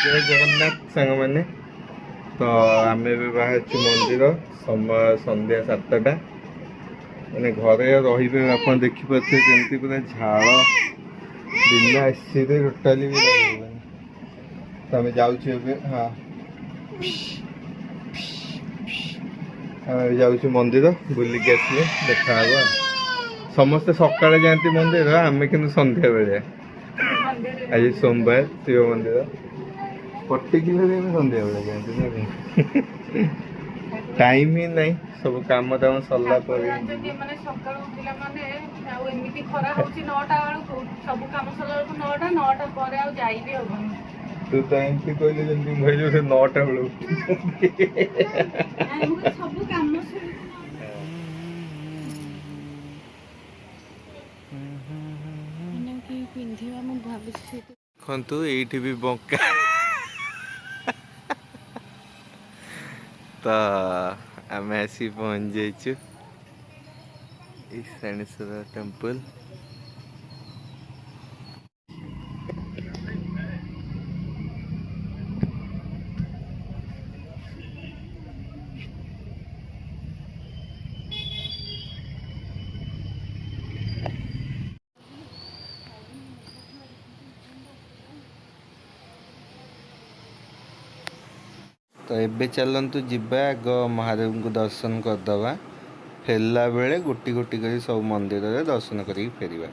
जय जगन्नाथ सांग मैंने तो आम भी बाहर मंदिर समय संध्या 7टा मैंने घरे रे आप देखिपे जमी पूरा झाड़ बिना एसी टोटाली भी रही तो आम जाऊँ हाँ जाऊँ मंदिर बुलिक आसवे देखा समस्ते सकाଳେ जाती मंदिर आम कि सन्ध्या बेले आज सोमवार शिव मंदिर पर्टिकुलर सन्ध्या बेले जाती टाइम ही नहीं सब काम दाम सरला तू तो एमती कहलु जमी कहलु 9टा बेलू देखु ये भी बंका तो आम आसी पहुँच जाइए ईशानेश्वर टेम्पल तो एबे चलतु जीवा आग महादेव को दर्शन करदे फेरला बेले गोटी गोटी कर सब मंदिर रे दर्शन करी फेरिबा।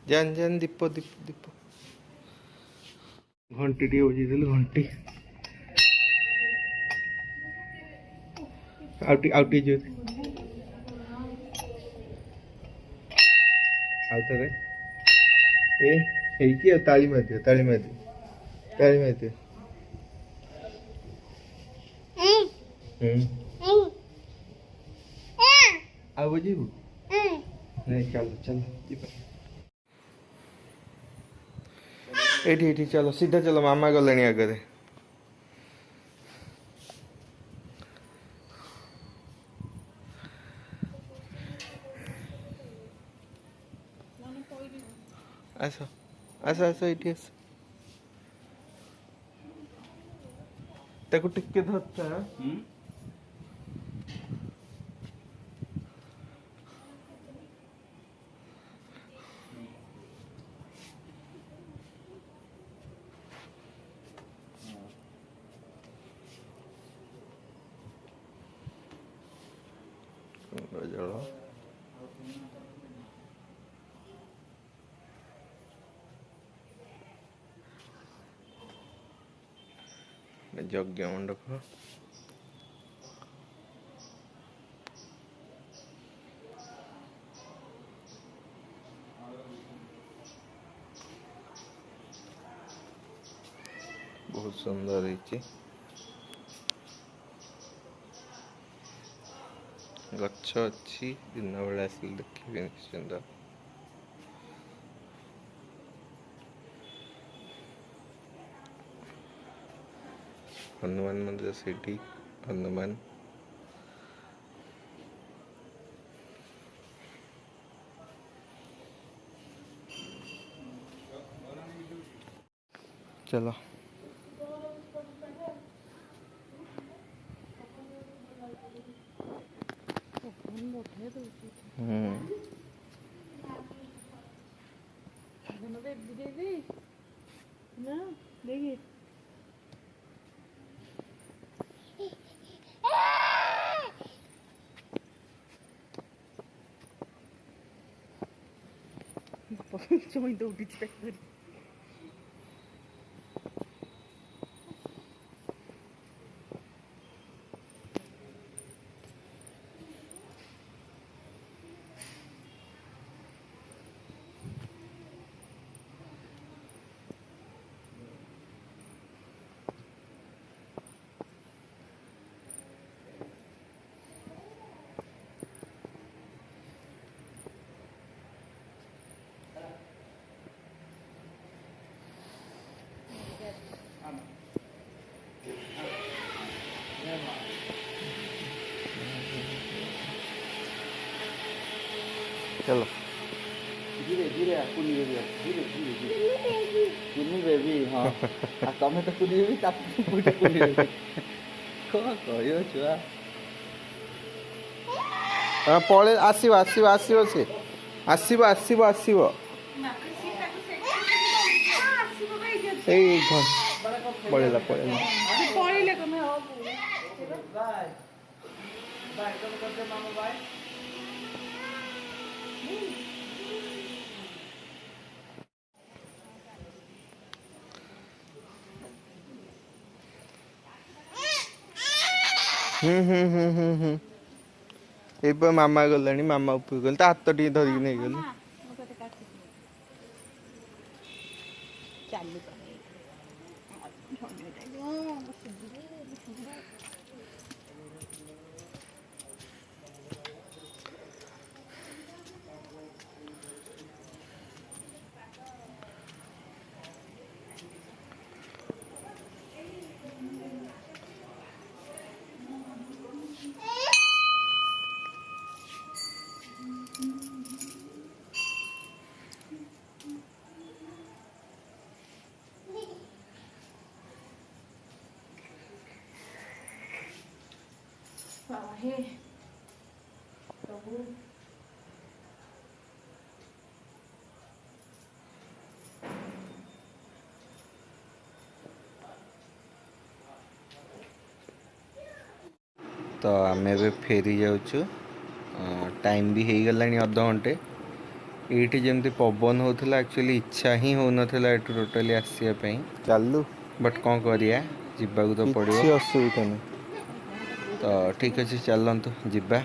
जान जान दीप दीप दीप घंटी टी बजे घंटी आउटी जो आउथरे ए ताली मार ताली मार ताली मार आ बजेबू नहीं चलो चलो एठी चलो सीधा चलो मामा गले आगे आस आस आस ये आस टिके धरता जल यज्ञ मंडप बहुत सुंदर है गच्छ अच्छी दिन बेला आस देखिए निश्चिंत हनुमान मंदिर से हनुमान चलो देखिए Join the detector. चलो धीरे धीरे कुनी बेबी धीरे धीरे धीरे कुनी बेबी हाँ तमें तो कुनी बेबी ताकू कुनी बेबी कौन कहियो छुआ हाँ पड़े आसव आसव आसव से आसव आसव आसव पड़ेगा पड़ेगा बाय बाय कब करते मामा बाय ଏବେ ମାମା ଗଲାଣି ମାମା ଉପରକୁ ଗଲେ ତା ହାତ ଟିକେ ଧରିକି ନେଇଗଲି तो आम ए फेरी जाऊँ टाइम भी हो गलानी अध घंटे ये जमी पवन होता एक्चुअली इच्छा ही हो नाला टोटाली आसवाई चलू बट कौन करिया जीवाक तो पड़ो असुविधा नहीं तो ठीक अच्छे चलतु जीवा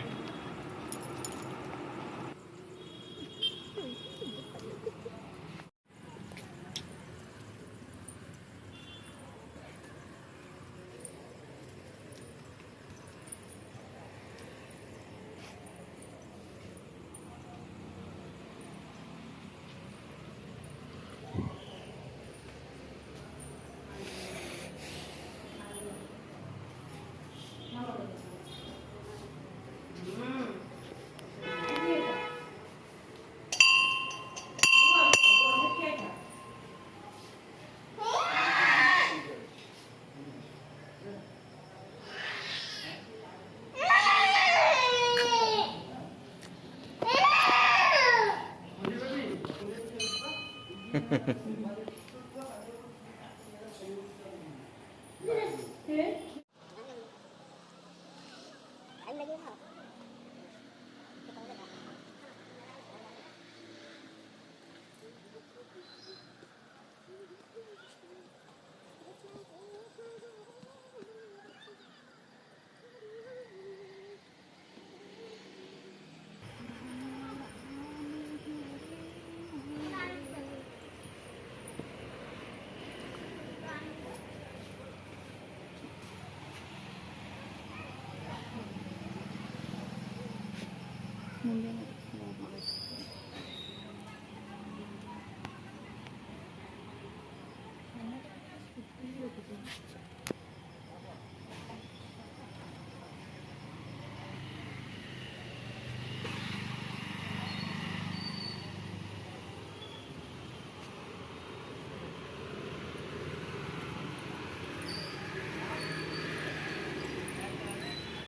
Mundial.